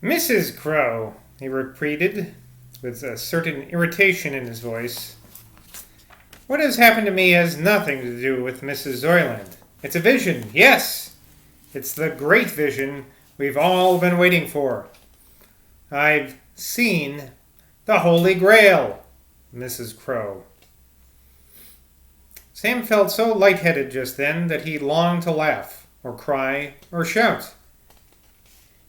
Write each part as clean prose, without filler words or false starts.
Mrs. Crow, he repeated, with a certain irritation in his voice. What has happened to me has nothing to do with Mrs. Zoyland. It's a vision, yes! It's the great vision we've all been waiting for. I've seen the Holy Grail, Mrs. Crow. Sam felt so light-headed just then that he longed to laugh, or cry, or shout.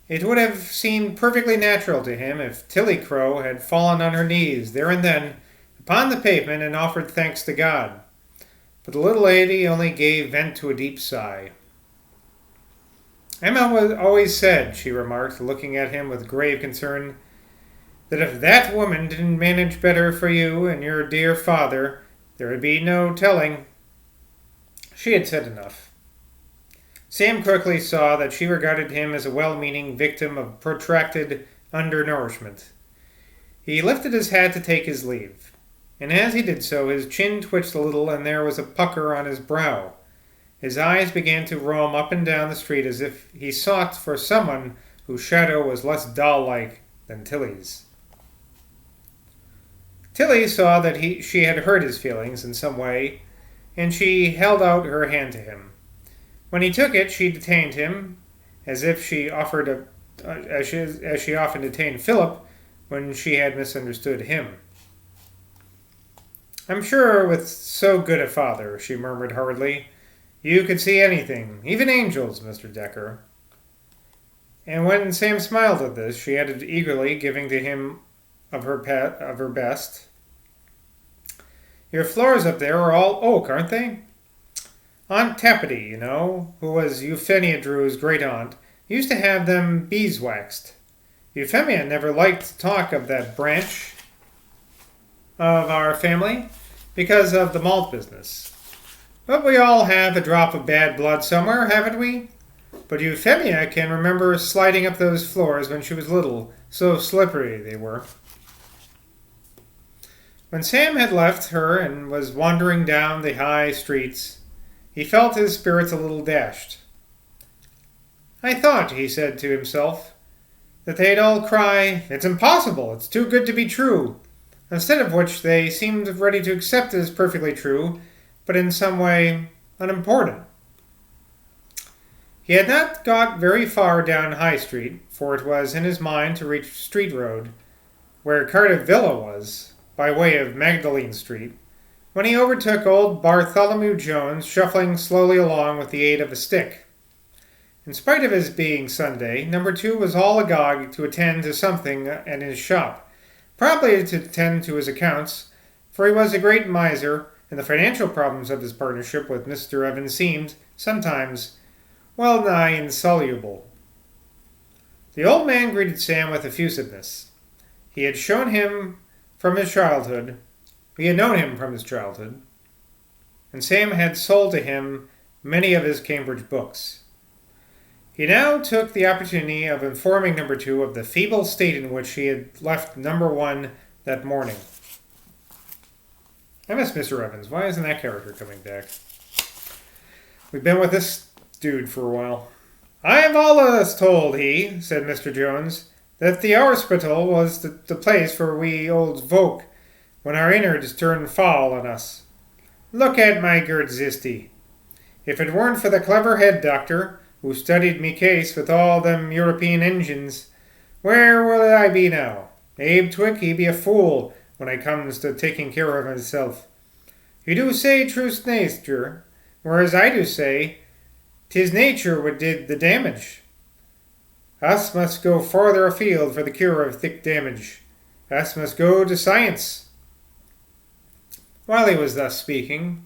It would have seemed perfectly natural to him if Tilly Crow had fallen on her knees there and then upon the pavement and offered thanks to God. But the little lady only gave vent to a deep sigh. Emma always said, she remarked, looking at him with grave concern, that if that woman didn't manage better for you and your dear father, there would be no telling. She had said enough. Sam quickly saw that she regarded him as a well-meaning victim of protracted undernourishment. He lifted his hat to take his leave, and as he did so his chin twitched a little and there was a pucker on his brow. His eyes began to roam up and down the street as if he sought for someone whose shadow was less doll-like than Tilly's. Tilly saw that she had hurt his feelings in some way, and she held out her hand to him. When he took it, she detained him, as if she offered as she often detained Philip when she had misunderstood him. I'm sure with so good a father, she murmured hurriedly, you could see anything, even angels, Mr. Decker. And when Sam smiled at this, she added eagerly, giving to him of her best. Your floors up there are all oak, aren't they? Aunt Tapity, you know, who was Euphemia Drew's great-aunt, used to have them beeswaxed. Euphemia never liked to talk of that branch of our family because of the malt business. But we all have a drop of bad blood somewhere, haven't we? But Euphemia can remember sliding up those floors when she was little, so slippery they were. When Sam had left her and was wandering down the high streets, he felt his spirits a little dashed. I thought, he said to himself, that they'd all cry, it's impossible, it's too good to be true, instead of which they seemed ready to accept it as perfectly true, but in some way unimportant. He had not got very far down High Street, for it was in his mind to reach Street Road, where Cardiff Villa was, by way of Magdalene Street, when he overtook old Bartholomew Jones shuffling slowly along with the aid of a stick. In spite of his being Sunday, number 2 was all agog to attend to something at his shop, probably to attend to his accounts, for he was a great miser, and the financial problems of his partnership with Mr. Evans seemed, sometimes, well nigh insoluble. The old man greeted Sam with effusiveness. He had known him from his childhood, and Sam had sold to him many of his Cambridge books. He now took the opportunity of informing number 2 of the feeble state in which he had left number 1 that morning. I miss Mr. Evans. Why isn't that character coming back? We've been with this dude for a while. I have allus told, said Mr. Jones, that the hospital was the place for we old folk when our innards turned foul on us. Look at my good zisty. If it weren't for the clever head doctor, who studied me case with all them European engines, where would I be now? Abe Twick, he be a fool when it comes to taking care of himself. You do say true's nature, whereas I do say 'tis nature what did the damage. Us must go farther afield for the cure of thick damage. Us must go to science. While he was thus speaking,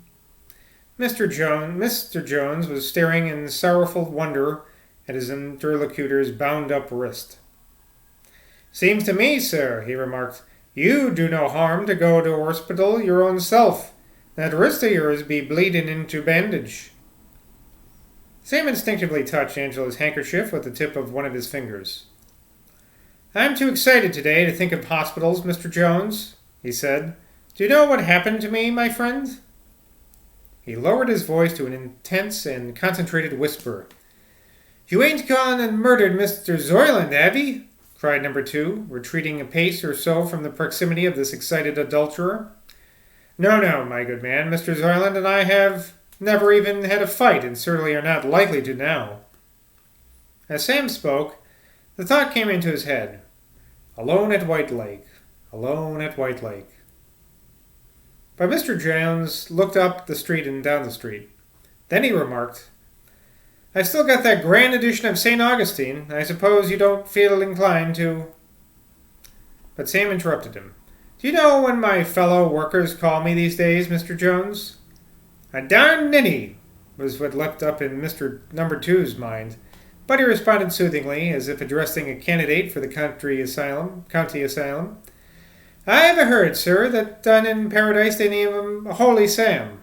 Mr. Jones was staring in sorrowful wonder at his interlocutor's bound-up wrist. Seems to me, sir, he remarked, you do no harm to go to hospital your own self. That wrist of yours be bleeding into bandage. Sam instinctively touched Angela's handkerchief with the tip of one of his fingers. I'm too excited today to think of hospitals, Mr. Jones, he said. Do you know what happened to me, my friend? He lowered his voice to an intense and concentrated whisper. You ain't gone and murdered Mr. Zoyland, have ye? cried number 2, retreating a pace or so from the proximity of this excited adulterer. No, no, my good man. Mr. Zoyland and I have never even had a fight, and certainly are not likely to now. As Sam spoke, the thought came into his head. Alone at White Lake. Alone at White Lake. But Mr. Jones looked up the street and down the street. Then he remarked, I've still got that grand edition of St. Augustine. I suppose you don't feel inclined to... But Sam interrupted him. Do you know what my fellow workers call me these days, Mr. Jones? A darn ninny, was what leapt up in Mr. Number Two's mind, but he responded soothingly, as if addressing a candidate for the county asylum. I've heard, sir, that down in Paradise they name him Holy Sam.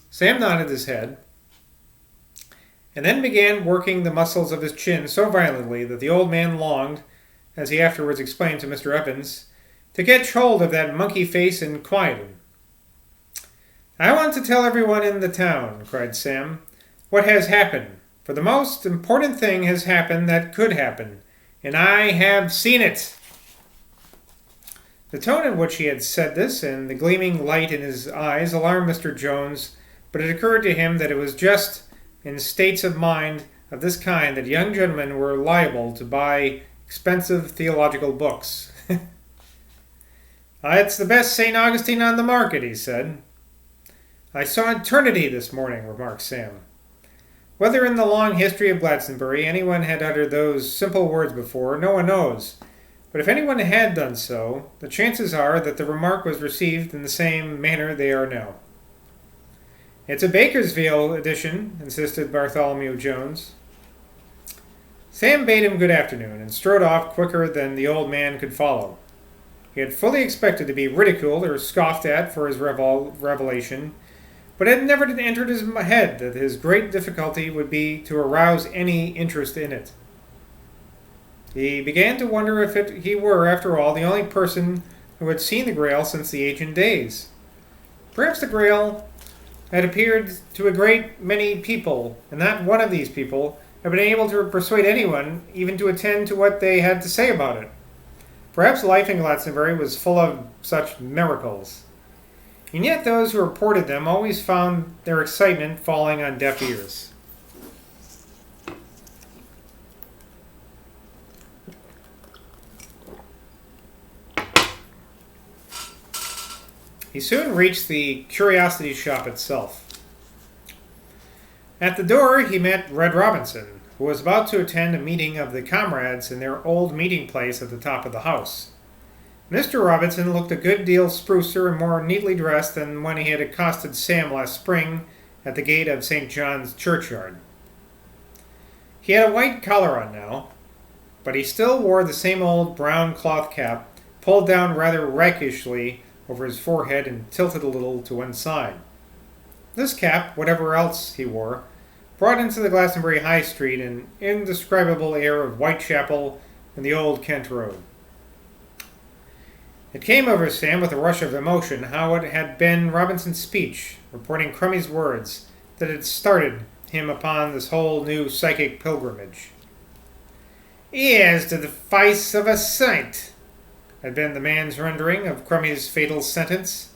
Sam nodded his head, and then began working the muscles of his chin so violently that the old man longed, as he afterwards explained to Mr. Evans, to catch hold of that monkey face and quiet him. I want to tell everyone in the town, cried Sam, what has happened. For the most important thing has happened that could happen, and I have seen it. The tone in which he had said this and the gleaming light in his eyes alarmed Mr. Jones, but it occurred to him that it was just in states of mind of this kind that young gentlemen were liable to buy expensive theological books. It's the best St. Augustine on the market, he said. I saw eternity this morning, remarked Sam. Whether in the long history of Glastonbury anyone had uttered those simple words before, no one knows. But if anyone had done so, the chances are that the remark was received in the same manner they are now. It's a Bakersfield edition, insisted Bartholomew Jones. Sam bade him good afternoon and strode off quicker than the old man could follow. He had fully expected to be ridiculed or scoffed at for his revelation, but it had never entered his head that his great difficulty would be to arouse any interest in it. He began to wonder if he were, after all, the only person who had seen the Grail since the ancient days. Perhaps the Grail had appeared to a great many people, and not one of these people had been able to persuade anyone even to attend to what they had to say about it. Perhaps life in Glastonbury was full of such miracles. And yet those who reported them always found their excitement falling on deaf ears. He soon reached the curiosity shop itself. At the door he met Red Robinson, who was about to attend a meeting of the comrades in their old meeting place at the top of the house. Mr. Robinson looked a good deal sprucer and more neatly dressed than when he had accosted Sam last spring at the gate of St. John's churchyard. He had a white collar on now, but he still wore the same old brown cloth cap, pulled down rather rakishly over his forehead and tilted a little to one side. This cap, whatever else he wore, brought into the Glastonbury High Street an indescribable air of Whitechapel and the old Kent Road. It came over Sam with a rush of emotion how it had been Robinson's speech, reporting Crummie's words, that had started him upon this whole new psychic pilgrimage. "Here's to the face of a saint," had been the man's rendering of Crummie's fatal sentence.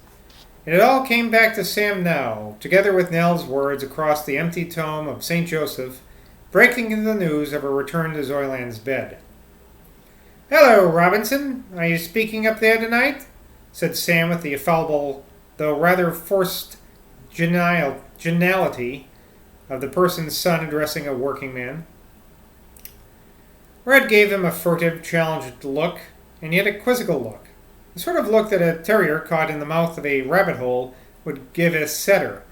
And it all came back to Sam now, together with Nell's words across the empty tome of St. Joseph, breaking in the news of her return to Zoyland's bed. "Hello, Robinson. Are you speaking up there tonight?" said Sam with the affable, though rather forced geniality of the person's son addressing a working man. Red gave him a furtive, challenged look, and yet a quizzical look. The sort of look that a terrier caught in the mouth of a rabbit hole would give a setter,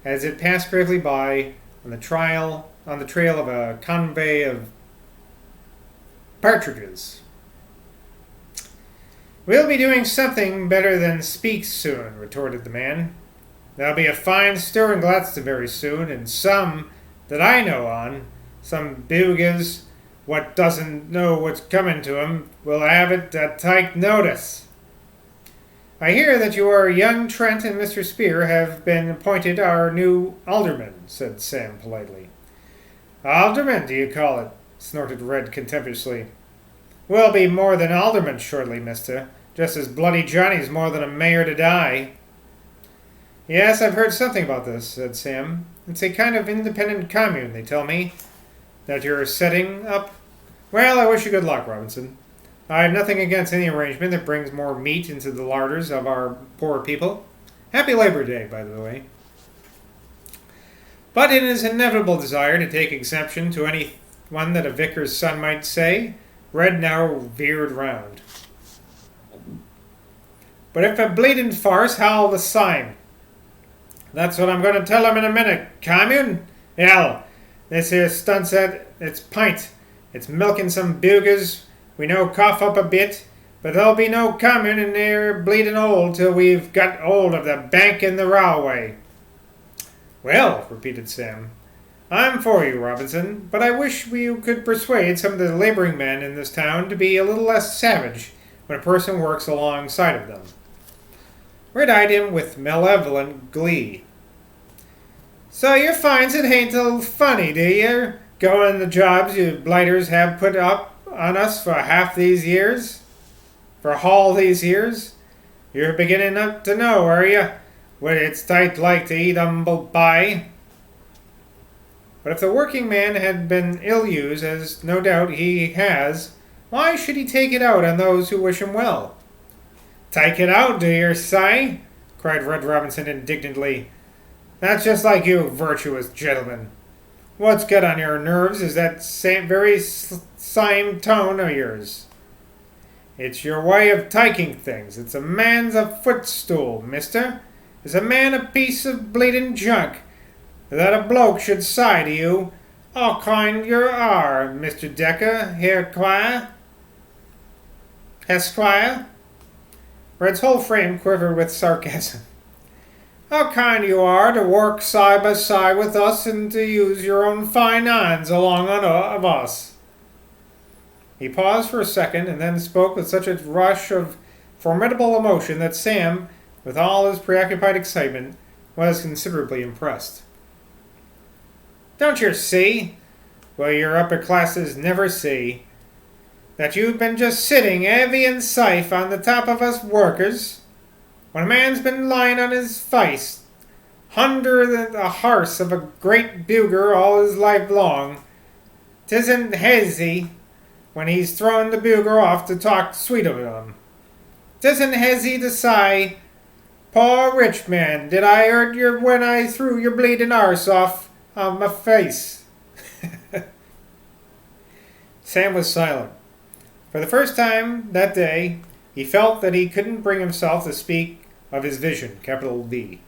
as it passed gravely by on the trail of a convoy of partridges. "We'll be doing something better than speak soon," retorted the man. "There'll be a fine stir in Glastonbury soon, and some that I know on, some bugas what doesn't know what's coming to 'em, will have it to take notice. I hear that your young Trent and Mr. Spear have been appointed our new aldermen," said Sam politely. "Aldermen, do you call it?" snorted Red contemptuously. We'll be more than aldermen shortly, mister. Just as Bloody Johnny's more than a mayor to die. Yes, I've heard something about this, said Sam. It's a kind of independent commune, they tell me, that you're setting up. Well, I wish you good luck, Robinson. I have nothing against any arrangement that brings more meat into the larders of our poor people. Happy Labor Day, by the way. But in his inevitable desire to take exception to any one that a vicar's son might say, Red now veered round. But if a bleeding farce, how the same? That's what I'm going to tell him in a minute. Commune? Hell, this here stunt's at its pint. It's milking some bugers. We know cough up a bit, but there'll be no commune in there bleeding old till we've got hold of the bank and the railway. Well, repeated Sam, I'm for you, Robinson, but I wish we could persuade some of the labouring men in this town to be a little less savage when a person works alongside of them. Red eyed him with malevolent glee. So you finds it ain't a funny, do you, going the jobs you blighters have put up on us for half these years? For all these years? You're beginning up to know, are you, what it's tight like to eat humble pie? But if the working man had been ill-used, as no doubt he has, why should he take it out on those who wish him well? Take it out, do you say? Cried Red Robinson indignantly. That's just like you, virtuous gentlemen. What's got on your nerves is that very same tone of yours. It's your way of taking things. It's a man's a footstool, mister. Is a man a piece of bleeding junk? That a bloke should say to you, "How kind you are, Mr. Decker, Esquire." Red's whole frame quivered with sarcasm. How kind you are to work side by side with us and to use your own fine hands along of us. He paused for a second and then spoke with such a rush of formidable emotion that Sam, with all his preoccupied excitement, was considerably impressed. Don't you see, what your upper classes never see, that you've been just sitting heavy and safe on the top of us workers, when a man's been lying on his face, under the hearse of a great buger all his life long? 'Tisn't hazy when he's throwing the buger off to talk sweet of him. 'Tisn't hazy to say, "Poor rich man, did I hurt you when I threw your bleeding arse off on my face?" Sam was silent. For the first time that day, he felt that he couldn't bring himself to speak of his vision, capital V.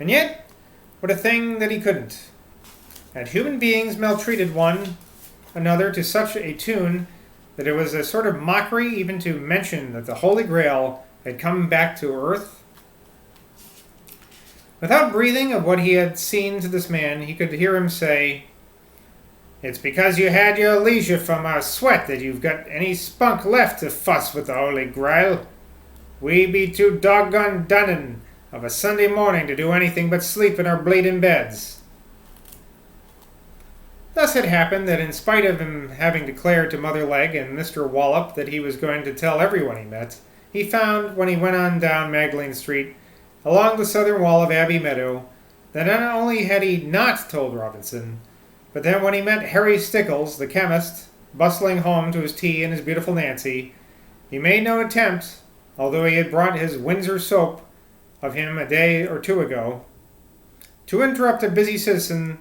And yet, what a thing that he couldn't. Had human beings maltreated one another to such a tune that it was a sort of mockery even to mention that the Holy Grail had come back to earth? Without breathing of what he had seen to this man, he could hear him say, "It's because you had your leisure from our sweat that you've got any spunk left to fuss with the Holy Grail. We be too doggone dunnin' of a Sunday morning to do anything but sleep in our bleeding beds." Thus it happened that in spite of him having declared to Mother Legg and Mr. Wallop that he was going to tell everyone he met, he found, when he went on down Magdalene Street, along the southern wall of Abbey Meadow, that not only had he not told Robinson, but then when he met Harry Stickles, the chemist, bustling home to his tea and his beautiful Nancy, he made no attempt, although he had brought his Windsor soap of him a day or two ago, to interrupt a busy citizen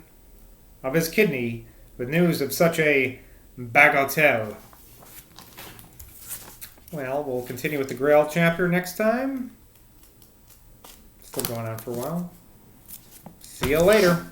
of his kidney with news of such a bagatelle. Well, we'll continue with the Grail chapter next time. Still going on for a while. See you later.